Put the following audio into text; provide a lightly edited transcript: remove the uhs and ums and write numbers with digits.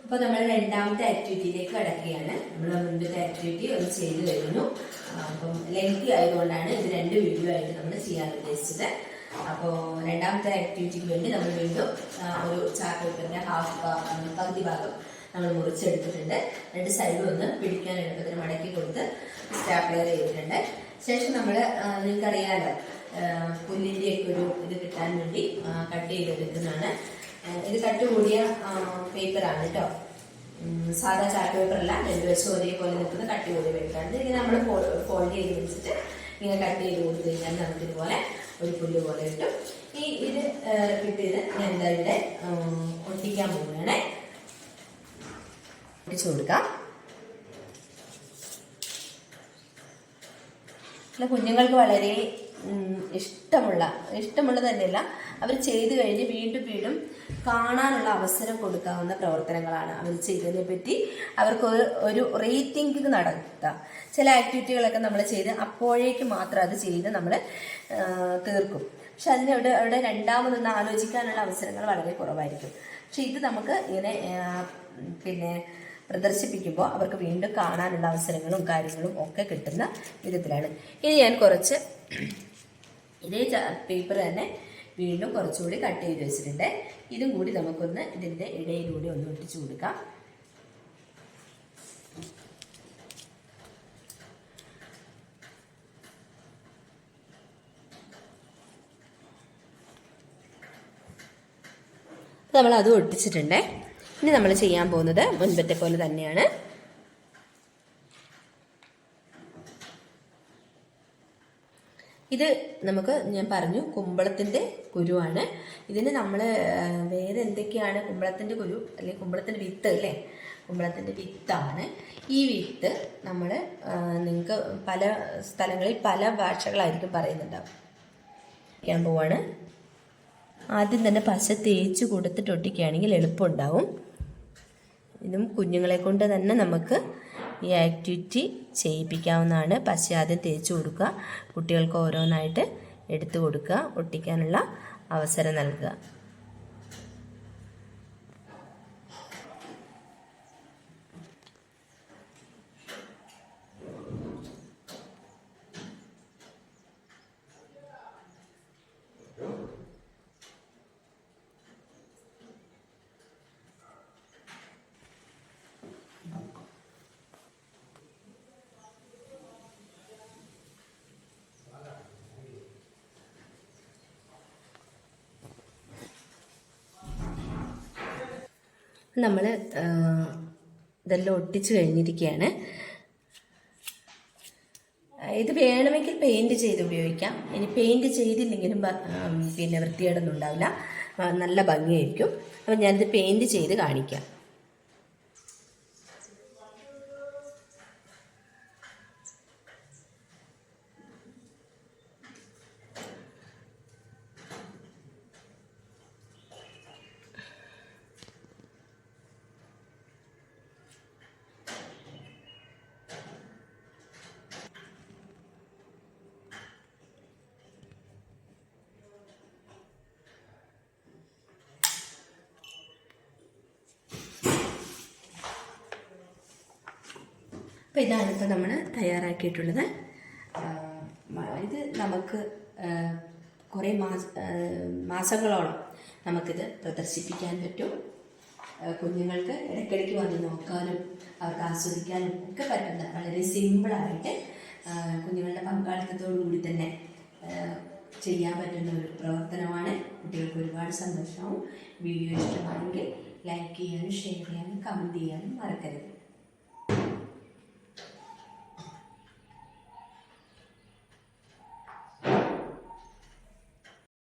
അപ്പോൾ നമ്മൾ രണ്ടാമത്തെ ആക്ടിവിറ്റിയിലേക്ക് കടക്കുകയാണ്. നമ്മൾ മുൻപത്തെ ആക്ടിവിറ്റി ഒന്ന് ചെയ്തു കഴിഞ്ഞു. അപ്പം ലെങ്തി ആയതുകൊണ്ടാണ് ഇത് 2 വീഡിയോ ആയിട്ട് നമ്മൾ ചെയ്യാൻ ഉദ്ദേശിച്ചത്. അപ്പോൾ രണ്ടാമത്തെ ആക്ടിവിറ്റിക്ക് വേണ്ടി നമ്മൾ വീണ്ടും ഒരു ചാർട്ട് പേപ്പറിന്റെ പകുതി ഭാഗം നമ്മൾ മുറിച്ചെടുത്തിട്ടുണ്ട്. 2 സൈഡും ഒന്ന് പിടിക്കാൻ എളുപ്പത്തിന് മടക്കി കൊടുത്ത് സ്റ്റാപ്ലെയർ ചെയ്തിട്ടുണ്ട്. ശേഷം നമ്മൾ നിങ്ങൾക്കറിയാലോ പുല്ലിൻ്റെയൊക്കെ ഒരു ഇത് കിട്ടാൻ വേണ്ടി കട്ട് ചെയ്തെടുക്കുന്നതാണ്. ഇത് കട്ട് കൂടിയ പേപ്പറാണ് കേട്ടോ, സാധാ ചാർട്ട് പേപ്പറല്ല. 2 വശം ഒരേപോലെ നിൽക്കുന്ന കട്ട് കൂടിയ പേപ്പറാണ്. ഇങ്ങനെ നമ്മൾ ഫോൾഡ് ചെയ്ത് വെച്ചിട്ട് ഇങ്ങനെ കട്ട് ചെയ്ത് കൊടുത്തു കഴിഞ്ഞാൽ നമുക്ക് ഇതുപോലെ ഒരു പുല്ല് പോലെ കിട്ടും. ഇത് കിട്ടിയത് ഞാൻ എന്താ ഇവിടെ ഒട്ടിക്കാൻ പോകുകയാണേ. ഒട്ടിച്ചു കൊടുക്കാം. കുഞ്ഞുങ്ങൾക്ക് വളരെ ഇഷ്ടമുള്ളത് തന്നെയല്ല, അവർ ചെയ്തു കഴിഞ്ഞ് വീണ്ടും വീണ്ടും കാണാനുള്ള അവസരം കൊടുക്കാവുന്ന പ്രവർത്തനങ്ങളാണ്. അവർ ചെയ്തതിനെ പറ്റി അവർക്ക് ഒരു റേറ്റിംഗ് നടത്താം. ചില ആക്ടിവിറ്റികളൊക്കെ നമ്മൾ ചെയ്ത് അപ്പോഴേക്ക് മാത്രം അത് ചെയ്ത് നമ്മൾ തീർക്കും. പക്ഷെ അവിടെ രണ്ടാമതൊന്ന് ആലോചിക്കാനുള്ള അവസരങ്ങൾ വളരെ കുറവായിരിക്കും. പക്ഷെ ഇത് നമുക്ക് ഇങ്ങനെ പ്രദർശിപ്പിക്കുമ്പോൾ അവർക്ക് വീണ്ടും കാണാനുള്ള അവസരങ്ങളും കാര്യങ്ങളും ഒക്കെ കിട്ടുന്ന വിധത്തിലാണ്. ഇനി ഞാൻ കുറച്ച് ഇതേ പേപ്പർ തന്നെ വീണ്ടും കുറച്ചുകൂടി കട്ട് ചെയ്ത് വെച്ചിട്ടുണ്ട്. ഇതും കൂടി നമുക്കൊന്ന് ഇതിൻ്റെ ഇടയിലൂടെ ഒന്ന് ഒട്ടിച്ചു കൊടുക്കാം. നമ്മൾ അത് ഒട്ടിച്ചിട്ടുണ്ട്. ഇനി നമ്മൾ ചെയ്യാൻ പോകുന്നത് മുൻപത്തെ പോലെ തന്നെയാണ്. ഇത് ഞാൻ പറഞ്ഞു കുമ്പളത്തിൻ്റെ കുരുവാണ്. ഇതിന് നമ്മൾ വേറെ എന്തൊക്കെയാണ്, കുമ്പളത്തിൻ്റെ കുരു അല്ലെങ്കിൽ കുമ്പളത്തിൻ്റെ വിത്ത് അല്ലേ, കുമ്പളത്തിൻ്റെ വിത്താണ്. ഈ വിത്ത് നമ്മൾ നിങ്ങൾക്ക് പല സ്ഥലങ്ങളിൽ പല ഭാഷകളായിരിക്കും പറയുന്നുണ്ടാവും. ഒട്ടിക്കാൻ പോവാണ്. ആദ്യം തന്നെ പശ തേച്ച് കൊടുത്തിട്ട് ഒട്ടിക്കുകയാണെങ്കിൽ എളുപ്പമുണ്ടാവും. ഇതും കുഞ്ഞുങ്ങളെ കൊണ്ട് തന്നെ നമുക്ക് ഈ ആക്ടിവിറ്റി ചെയ്യിപ്പിക്കാവുന്നതാണ്. പശ ആദ്യം തേച്ച് കൊടുക്കുക, കുട്ടികൾക്ക് ഓരോന്നായിട്ട് എടുത്തു കൊടുക്കുക, ഒട്ടിക്കാനുള്ള അവസരം നൽകുക. നമ്മൾ ഇതെല്ലാം ഒട്ടിച്ച് കഴിഞ്ഞിരിക്കുകയാണ്. ഇത് വേണമെങ്കിൽ പെയിൻറ് ചെയ്ത് ഉപയോഗിക്കാം. ഇനി പെയിൻറ് ചെയ്തില്ലെങ്കിലും വൃത്തികേടൊന്നും ഉണ്ടാവില്ല, നല്ല ഭംഗിയായിരിക്കും. അപ്പം ഞാനിത് പെയിൻറ് ചെയ്ത് കാണിക്കാം. അപ്പോൾ ഇതാണ് ഇപ്പോൾ നമ്മൾ തയ്യാറാക്കിയിട്ടുള്ളത്. ഇത് നമുക്ക് കുറേ മാസങ്ങളോളം നമുക്കിത് പ്രദർശിപ്പിക്കാൻ പറ്റും. കുഞ്ഞുങ്ങൾക്ക് ഇടയ്ക്കിടയ്ക്ക് വന്ന് നോക്കാനും അവർക്ക് ആസ്വദിക്കാനും ഒക്കെ പറ്റുന്ന വളരെ സിമ്പിളായിട്ട് കുഞ്ഞുങ്ങളുടെ പങ്കാളിത്തത്തോടു കൂടി തന്നെ ചെയ്യാൻ പറ്റുന്ന ഒരു പ്രവർത്തനമാണ്. കുട്ടികൾക്ക് ഒരുപാട് സന്തോഷമാവും. വീഡിയോ ഇഷ്ടമാണെങ്കിൽ ലൈക്ക് ചെയ്യാനും ഷെയർ ചെയ്യാനും കമൻറ്റ് ചെയ്യാനും മറക്കരുത്.